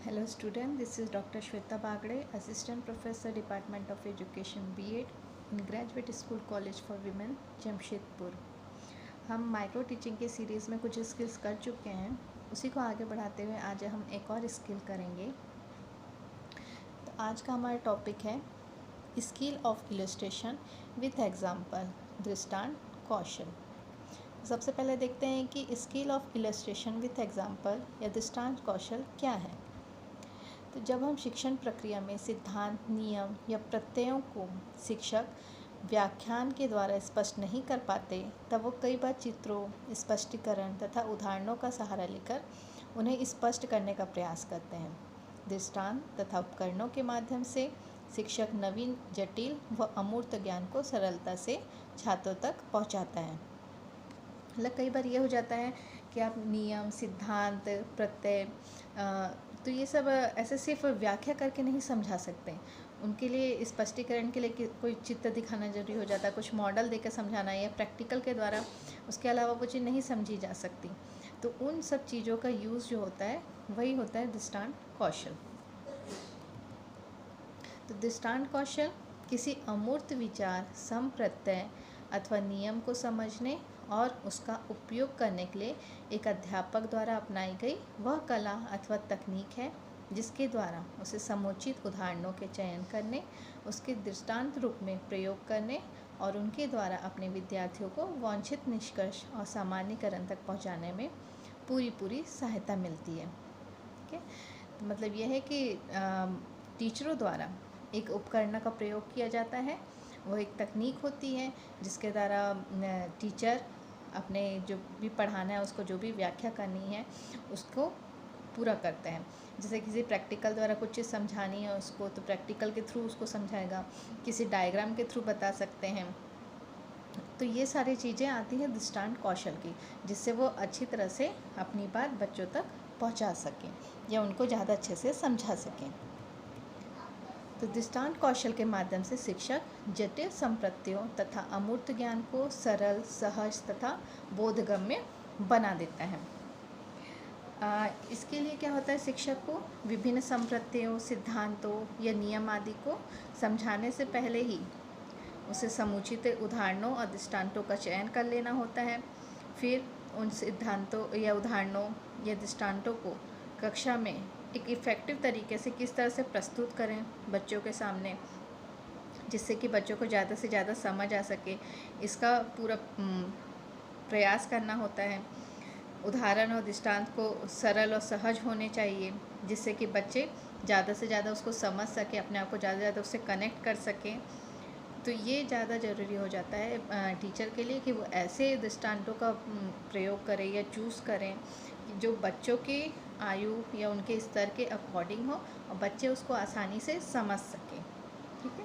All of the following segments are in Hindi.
Hello student, this is Dr. Shweta Bagde, Assistant Professor, Department of Education B.Ed in Graduate School College for Women, Jamshedpur. हम माइक्रो टीचिंग के सीरीज़ में कुछ स्किल्स कर चुके हैं, उसी को आगे बढ़ाते हुए आज हम एक और स्किल करेंगे। तो आज का हमारा टॉपिक है skill of illustration with example, दृष्टांत कौशल। सबसे पहले देखते हैं कि skill of illustration with example या दृष्टांत कौशल क्या है। तो जब हम शिक्षण प्रक्रिया में सिद्धांत, नियम या प्रत्ययों को शिक्षक व्याख्यान के द्वारा स्पष्ट नहीं कर पाते, तब वो कई बार चित्रों, स्पष्टीकरण तथा उदाहरणों का सहारा लेकर उन्हें स्पष्ट करने का प्रयास करते हैं। दृष्टांत तथा उपकरणों के माध्यम से शिक्षक नवीन, जटिल व अमूर्त ज्ञान को सरलता से छात्रों तक पहुंचाता है। मतलब कई बार ये हो जाता है कि आप नियम, सिद्धांत, प्रत्यय, तो ये सब ऐसे सिर्फ व्याख्या करके नहीं समझा सकते। उनके लिए स्पष्टीकरण के लिए कोई चित्र दिखाना जरूरी हो जाता है, कुछ मॉडल देकर समझाना या प्रैक्टिकल के द्वारा, उसके अलावा वो चीज़ नहीं समझी जा सकती। तो उन सब चीज़ों का यूज़ जो होता है वही होता है दृष्टांत कौशल। तो दृष्टांत कौशल किसी अमूर्त विचार, संप्रत्यय अथवा नियम को समझने और उसका उपयोग करने के लिए एक अध्यापक द्वारा अपनाई गई वह कला अथवा तकनीक है, जिसके द्वारा उसे समुचित उदाहरणों के चयन करने, उसके दृष्टांत रूप में प्रयोग करने और उनके द्वारा अपने विद्यार्थियों को वांछित निष्कर्ष और सामान्यकरण तक पहुंचाने में पूरी सहायता मिलती है। ठीक है, मतलब यह है कि टीचरों द्वारा एक उपकरण का प्रयोग किया जाता है। वो एक तकनीक होती है जिसके द्वारा टीचर अपने जो भी पढ़ाना है, उसको जो भी व्याख्या करनी है, उसको पूरा करते हैं। जैसे किसी प्रैक्टिकल द्वारा कुछ चीज़ समझानी है उसको, तो प्रैक्टिकल के थ्रू उसको समझाएगा, किसी डायग्राम के थ्रू बता सकते हैं। तो ये सारी चीज़ें आती हैं दृष्टांत कौशल की, जिससे वो अच्छी तरह से अपनी बात बच्चों तक पहुंचा सकें या उनको ज़्यादा अच्छे से समझा सकें। तो दृष्टांत कौशल के माध्यम से शिक्षक जटिल संप्रत्ययों तथा अमूर्त ज्ञान को सरल, सहज तथा बोधगम्य बना देता है। इसके लिए क्या होता है, शिक्षक को विभिन्न संप्रत्ययों, सिद्धांतों या नियम आदि को समझाने से पहले ही उसे समुचित उदाहरणों और दृष्टांतों का चयन कर लेना होता है। फिर उन सिद्धांतों या उदाहरणों या दृष्टांतों को कक्षा में एक इफ़ेक्टिव तरीके से किस तरह से प्रस्तुत करें बच्चों के सामने, जिससे कि बच्चों को ज़्यादा से ज़्यादा समझ आ सके, इसका पूरा प्रयास करना होता है। उदाहरण और दृष्टांत को सरल और सहज होने चाहिए, जिससे कि बच्चे ज़्यादा से ज़्यादा उसको समझ सकें, अपने आप को ज़्यादा से ज़्यादा उससे कनेक्ट कर सकें। तो ये ज़्यादा ज़रूरी हो जाता है टीचर के लिए कि वो ऐसे दृष्टांतों का प्रयोग करें या चूज़ करें जो बच्चों के आयु या उनके स्तर के अकॉर्डिंग हो और बच्चे उसको आसानी से समझ सकें। ठीक है,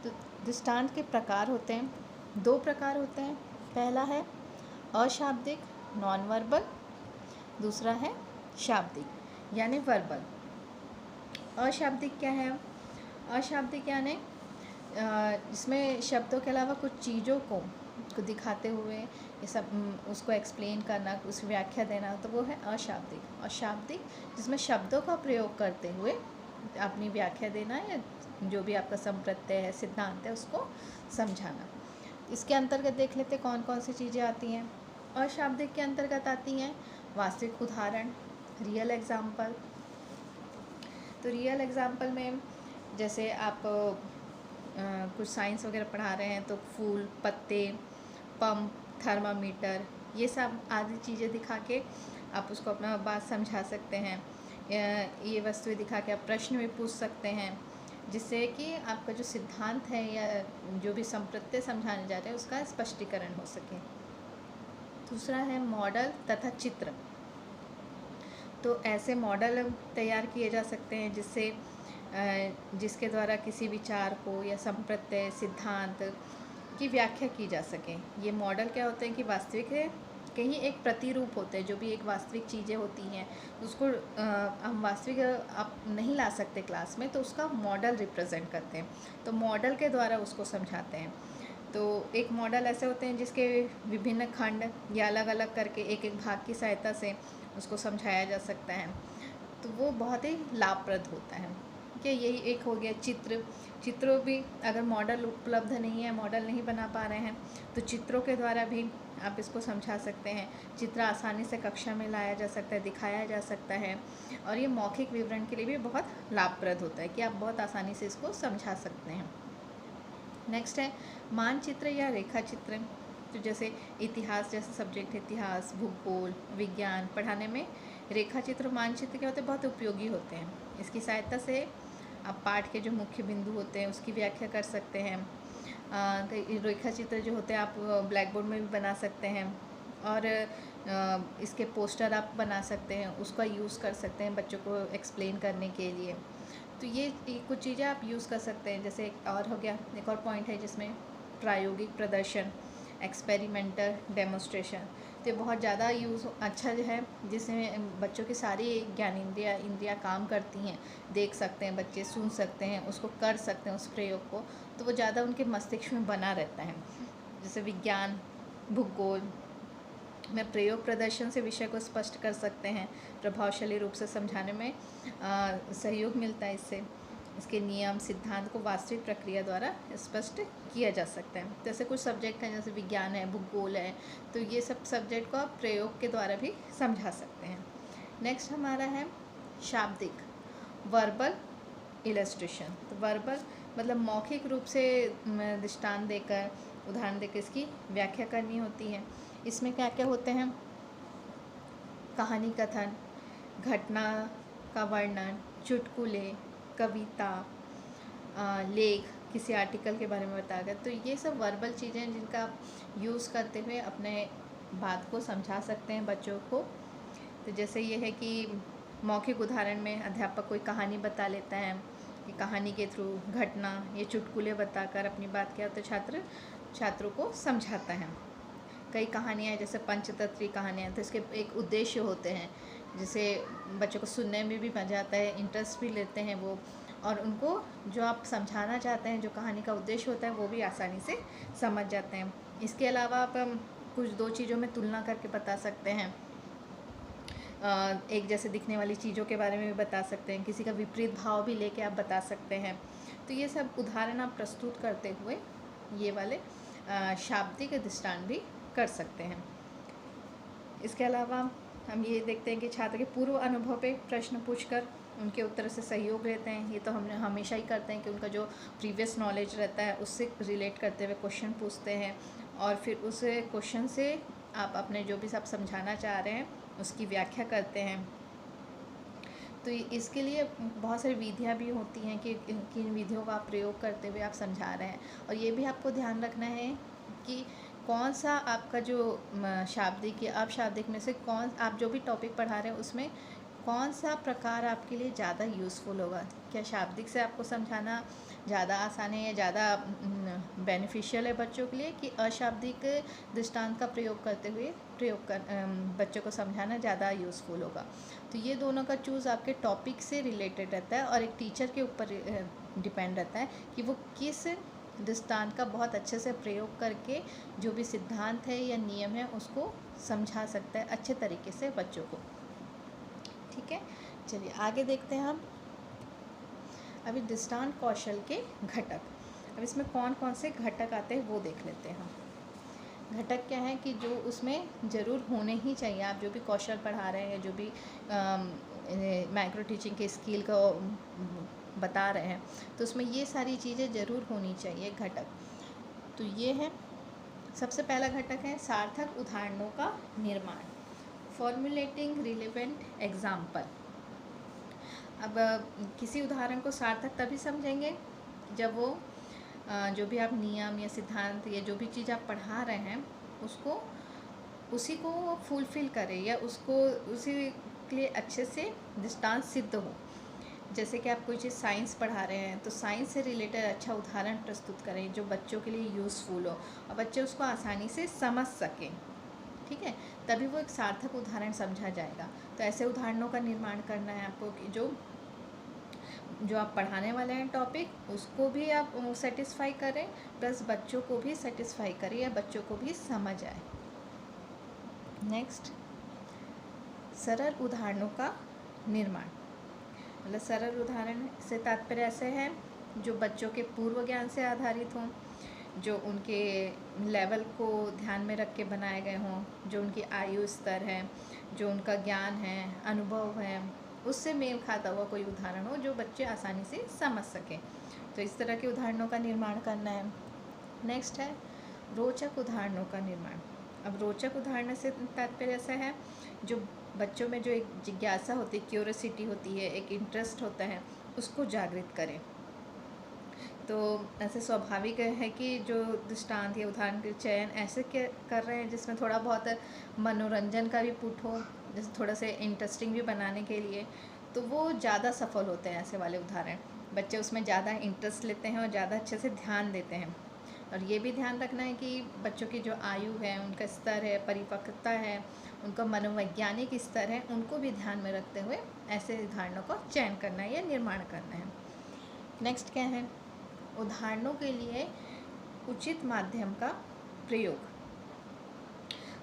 तो दृष्टांत के प्रकार होते हैं, 2 प्रकार होते हैं। पहला है अशाब्दिक, नॉन वर्बल। दूसरा है शाब्दिक यानी वर्बल। अशाब्दिक क्या है? अशाब्दिक यानी इसमें शब्दों के अलावा कुछ चीज़ों को दिखाते हुए ये सब उसको एक्सप्लेन करना, उस व्याख्या देना, तो वो है अशाब्दिक। और शाब्दिक जिसमें शब्दों का प्रयोग करते हुए अपनी व्याख्या देना या जो भी आपका संप्रत्यय है, सिद्धांत है, उसको समझाना। इसके अंतर्गत देख लेते कौन कौन सी चीज़ें आती हैं। अशाब्दिक के अंतर्गत आती हैं वास्तविक उदाहरण, रियल एग्जाम्पल। तो रियल एग्जाम्पल में जैसे आप कुछ साइंस वगैरह पढ़ा रहे हैं तो फूल, पत्ते, पंप, थर्मामीटर, ये सब आदि चीज़ें दिखा के आप उसको अपना बात समझा सकते हैं। ये वस्तुएं दिखा के आप प्रश्न भी पूछ सकते हैं, जिससे कि आपका जो सिद्धांत है या जो भी संप्रत्यय समझाने जा रहे हैं उसका स्पष्टीकरण हो सके। दूसरा है मॉडल तथा चित्र। तो ऐसे मॉडल तैयार किए जा सकते हैं जिसके द्वारा किसी विचार को या संप्रत्यय, सिद्धांत की व्याख्या की जा सके। ये मॉडल क्या होते हैं कि वास्तविक के ही एक प्रतिरूप होते हैं। जो भी एक वास्तविक चीज़ें होती हैं उसको हम वास्तविक आप नहीं ला सकते क्लास में, तो उसका मॉडल रिप्रेजेंट करते हैं, तो मॉडल के द्वारा उसको समझाते हैं। तो एक मॉडल ऐसे होते हैं जिसके विभिन्न खंड या अलग अलग करके एक एक भाग की सहायता से उसको समझाया जा सकता है। तो वो बहुत ही लाभप्रद होता है। ठीक है, यही एक हो गया चित्रों भी अगर मॉडल उपलब्ध नहीं है, मॉडल नहीं बना पा रहे हैं, तो चित्रों के द्वारा भी आप इसको समझा सकते हैं। चित्र आसानी से कक्षा में लाया जा सकता है, दिखाया जा सकता है, और ये मौखिक विवरण के लिए भी बहुत लाभप्रद होता है कि आप बहुत आसानी से इसको समझा सकते हैं। नेक्स्ट है मानचित्र या रेखा चित्र। तो जैसे इतिहास जैसे सब्जेक्ट है, इतिहास, भूगोल, विज्ञान पढ़ाने में रेखा चित्र, मानचित्र क्या होते हैं, बहुत उपयोगी होते हैं। इसकी सहायता से आप पाठ के जो मुख्य बिंदु होते हैं उसकी व्याख्या कर सकते हैं। रेखा चित्र जो होते हैं आप ब्लैक बोर्ड में भी बना सकते हैं, और इसके पोस्टर आप बना सकते हैं, उसका यूज़ कर सकते हैं बच्चों को एक्सप्लेन करने के लिए। तो ये कुछ चीज़ें आप यूज़ कर सकते हैं। जैसे एक और हो गया, एक और पॉइंट है जिसमें प्रायोगिक प्रदर्शन, एक्सपेरिमेंटल डेमोस्ट्रेशन। तो ये बहुत ज़्यादा यूज़ अच्छा जो है, जिसमें बच्चों की सारी इंद्रियाँ काम करती हैं, देख सकते हैं बच्चे, सुन सकते हैं, उसको कर सकते हैं उस प्रयोग को, तो वो ज़्यादा उनके मस्तिष्क में बना रहता है। जैसे विज्ञान, भूगोल में प्रयोग प्रदर्शन से विषय को स्पष्ट कर सकते हैं, प्रभावशाली रूप से समझाने में सहयोग मिलता है इससे। इसके नियम सिद्धांत को वास्तविक प्रक्रिया द्वारा स्पष्ट किया जा सकता है। जैसे कुछ सब्जेक्ट हैं, जैसे विज्ञान है, भूगोल है, तो ये सब सब्जेक्ट को आप प्रयोग के द्वारा भी समझा सकते हैं। नेक्स्ट हमारा है शाब्दिक, वर्बल इलस्ट्रेशन। तो वर्बल मतलब मौखिक रूप से दृष्टांत देकर, उदाहरण देकर इसकी व्याख्या करनी होती है। इसमें क्या क्या होते हैं, कहानी कथन, घटना का वर्णन, चुटकुले, कविता, लेख, किसी आर्टिकल के बारे में बताया गया। तो ये सब वर्बल चीज़ें हैं जिनका आप यूज़ करते हुए अपने बात को समझा सकते हैं बच्चों को। तो जैसे ये है कि मौखिक उदाहरण में अध्यापक कोई कहानी बता लेता है, कि कहानी के थ्रू घटना ये चुटकुले बताकर अपनी बात क्या तो छात्रों को समझाता है। कई कहानियाँ हैं जैसे पंचतंत्री कहानियाँ, तो इसके एक उद्देश्य होते हैं, जिसे बच्चों को सुनने में भी मज़ा आता है, इंटरेस्ट भी लेते हैं वो, और उनको जो आप समझाना चाहते हैं, जो कहानी का उद्देश्य होता है, वो भी आसानी से समझ जाते हैं। इसके अलावा आप कुछ दो चीज़ों में तुलना करके बता सकते हैं, एक जैसे दिखने वाली चीज़ों के बारे में भी बता सकते हैं, किसी का विपरीत भाव भी लेके आप बता सकते हैं। तो ये सब उदाहरण आप प्रस्तुत करते हुए ये वाले शाब्दिक दृष्टांत भी कर सकते हैं। इसके अलावा हम ये देखते हैं कि छात्र के पूर्व अनुभव पे प्रश्न पूछकर उनके उत्तर से सहयोग लेते हैं। ये तो हम हमेशा ही करते हैं कि उनका जो प्रीवियस नॉलेज रहता है उससे रिलेट करते हुए क्वेश्चन पूछते हैं, और फिर उस क्वेश्चन से आप अपने जो भी आप समझाना चाह रहे हैं उसकी व्याख्या करते हैं। तो इसके लिए बहुत सारी विधियाँ भी होती हैं कि किन विधियों का आप प्रयोग करते हुए आप समझा रहे हैं। और ये भी आपको ध्यान रखना है कि कौन सा आपका जो शाब्दिक या अपशाब्दिक में से कौन आप जो भी टॉपिक पढ़ा रहे हैं उसमें कौन सा प्रकार आपके लिए ज़्यादा यूज़फुल होगा। क्या शाब्दिक से आपको समझाना ज़्यादा आसान है या ज़्यादा बेनिफिशियल है बच्चों के लिए, कि अशाब्दिक दृष्टांत का प्रयोग करते हुए बच्चों को समझाना ज़्यादा यूज़फुल होगा। तो ये दोनों का चूज़ आपके टॉपिक से रिलेटेड रहता है, और एक टीचर के ऊपर डिपेंड रहता है कि वो किस दृष्टांत का बहुत अच्छे से प्रयोग करके जो भी सिद्धांत है या नियम है उसको समझा सकता है अच्छे तरीके से बच्चों को। ठीक है, चलिए आगे देखते हैं हम अभी दृष्टांत कौशल के घटक। अब इसमें कौन कौन से घटक आते हैं वो देख लेते हैं हम। घटक क्या है कि जो उसमें ज़रूर होने ही चाहिए, आप जो भी कौशल पढ़ा रहे हैं, जो भी माइक्रो टीचिंग के स्किल को बता रहे हैं, तो उसमें ये सारी चीज़ें ज़रूर होनी चाहिए घटक। तो ये है, सबसे पहला घटक है सार्थक उदाहरणों का निर्माण, फॉर्मुलेटिंग रिलेवेंट एग्जाम्पल। अब किसी उदाहरण को सार्थक तभी समझेंगे जब वो जो भी आप नियम या सिद्धांत या जो भी चीज़ आप पढ़ा रहे हैं उसको उसी को फुलफ़िल करें, या उसको उसी के लिए अच्छे से दृष्टांत सिद्ध हो। जैसे कि आप कोई चीज़ साइंस पढ़ा रहे हैं तो साइंस से रिलेटेड अच्छा उदाहरण प्रस्तुत करें जो बच्चों के लिए यूज़फुल हो और बच्चे उसको आसानी से समझ सकें। ठीक है, तभी वो एक सार्थक उदाहरण समझा जाएगा। तो ऐसे उदाहरणों का निर्माण करना है आपको कि जो आप पढ़ाने वाले हैं टॉपिक उसको भी आप सेटिस्फाई करें, प्लस बच्चों को भी सेटिस्फाई करें या बच्चों को भी समझ आए। नेक्स्ट, सरल उदाहरणों का निर्माण। मतलब सरल उदाहरण से तात्पर्य ऐसे है जो बच्चों के पूर्व ज्ञान से आधारित हों, जो उनके लेवल को ध्यान में रख के बनाए गए हों, जो उनकी आयु स्तर है, जो उनका ज्ञान है, अनुभव है, उससे मेल खाता हुआ कोई उदाहरण हो जो बच्चे आसानी से समझ सकें। तो इस तरह के उदाहरणों का निर्माण करना है। नेक्स्ट है रोचक उदाहरणों का निर्माण। अब रोचक उदाहरण से तात्पर्य ऐसा है जो बच्चों में जो एक जिज्ञासा होती है, क्यूरियोसिटी होती है, एक इंटरेस्ट होता है, उसको जागृत करें। तो ऐसे स्वाभाविक है कि जो दृष्टांत या उदाहरण के चयन ऐसे कर रहे हैं जिसमें थोड़ा बहुत मनोरंजन का भी पुट हो, जैसे थोड़ा से इंटरेस्टिंग भी बनाने के लिए, तो वो ज़्यादा सफल होते हैं। ऐसे वाले उदाहरण बच्चे उसमें ज़्यादा इंटरेस्ट लेते हैं और ज़्यादा अच्छे से ध्यान देते हैं। और ये भी ध्यान रखना है कि बच्चों की जो आयु है, उनका स्तर है, परिपक्वता है, उनका मनोवैज्ञानिक स्तर है, उनको भी ध्यान में रखते हुए ऐसे उदाहरणों का चयन करना है या निर्माण करना है। नेक्स्ट क्या है, उदाहरणों के लिए उचित माध्यम का प्रयोग।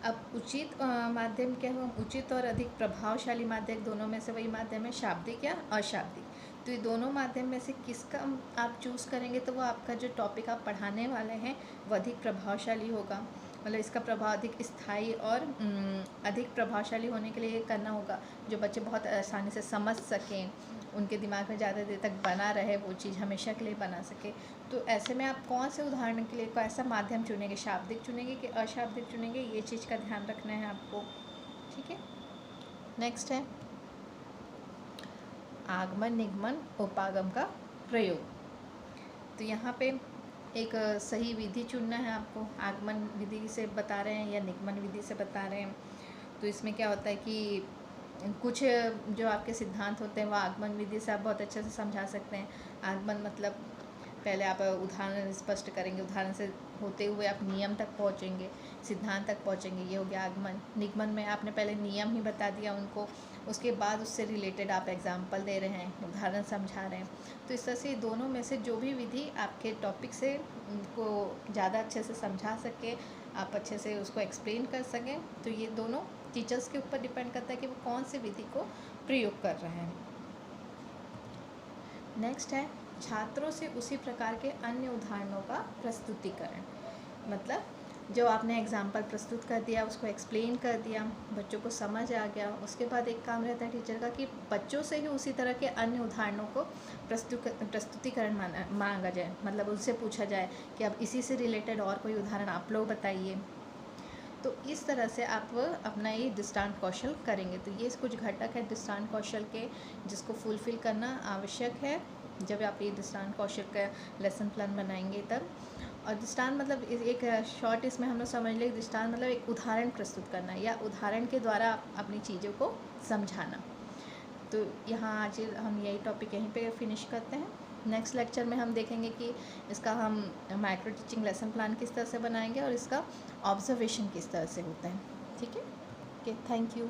अब उचित माध्यम क्या हो, उचित और अधिक प्रभावशाली माध्यम, दोनों में से वही माध्यम है, शाब्दिक या अशाब्दिक। तो ये दोनों माध्यम में से किसका आप चूज़ करेंगे तो वो आपका जो टॉपिक आप पढ़ाने वाले हैं वो अधिक प्रभावशाली होगा। मतलब इसका प्रभाव अधिक स्थायी और अधिक प्रभावशाली होने के लिए करना होगा जो बच्चे बहुत आसानी से समझ सकें, उनके दिमाग में ज़्यादा देर तक बना रहे, वो चीज़ हमेशा के लिए बना सके। तो ऐसे में आप कौन से उदाहरण के लिए कैसा माध्यम चुनेंगे, शाब्दिक चुनेंगे कि अशाब्दिक चुनेंगे, ये चीज़ का ध्यान रखना है आपको। ठीक है। नेक्स्ट है आगमन, निगमन, उपागम का प्रयोग। तो यहाँ पे एक सही विधि चुनना है आपको। आगमन विधि से बता रहे हैं या निगमन विधि से बता रहे हैं, तो इसमें क्या होता है कि कुछ जो आपके सिद्धांत होते हैं वो आगमन विधि से आप बहुत अच्छे से समझा सकते हैं। आगमन मतलब पहले आप उदाहरण स्पष्ट करेंगे, उदाहरण से होते हुए आप नियम तक पहुँचेंगे, सिद्धांत तक पहुँचेंगे, ये हो गया आगमन। निगमन में आपने पहले नियम ही बता दिया उनको, उसके बाद उससे रिलेटेड आप एग्जाम्पल दे रहे हैं, उदाहरण समझा रहे हैं। तो इस तरह से दोनों में से जो भी विधि आपके टॉपिक से उनको ज़्यादा अच्छे से समझा सके, आप अच्छे से उसको एक्सप्लेन कर सकें, तो ये दोनों टीचर्स के ऊपर डिपेंड करता है कि वो कौन सी विधि को प्रयोग कर रहे हैं। नेक्स्ट है छात्रों से उसी प्रकार के अन्य उदाहरणों का प्रस्तुतिकरण। मतलब जो आपने एग्जाम्पल प्रस्तुत कर दिया, उसको एक्सप्लेन कर दिया, बच्चों को समझ आ गया, उसके बाद एक काम रहता है टीचर का कि बच्चों से ही उसी तरह के अन्य उदाहरणों को प्रस्तुतिकरण मांगा जाए। मतलब उनसे पूछा जाए कि अब इसी से रिलेटेड और कोई उदाहरण आप लोग बताइए। तो इस तरह से आप अपना ये दृष्टांत कौशल करेंगे। तो ये कुछ घटक है दृष्टांत कौशल के, जिसको फुलफ़िल करना आवश्यक है जब आप ये दृष्टांत कौशल का लेसन प्लान बनाएंगे तब। और दृष्टांत मतलब एक शॉर्ट इसमें हम लोग समझ लें, दृष्टांत मतलब एक उदाहरण प्रस्तुत करना या उदाहरण के द्वारा अपनी चीज़ों को समझाना। तो यहाँ आज हम यही टॉपिक यहीं पे फिनिश करते हैं। नेक्स्ट लेक्चर में हम देखेंगे कि इसका हम माइक्रो टीचिंग लेसन प्लान किस तरह से बनाएंगे और इसका ऑब्जर्वेशन किस तरह से होता है। ठीक है, ओके, थैंक यू।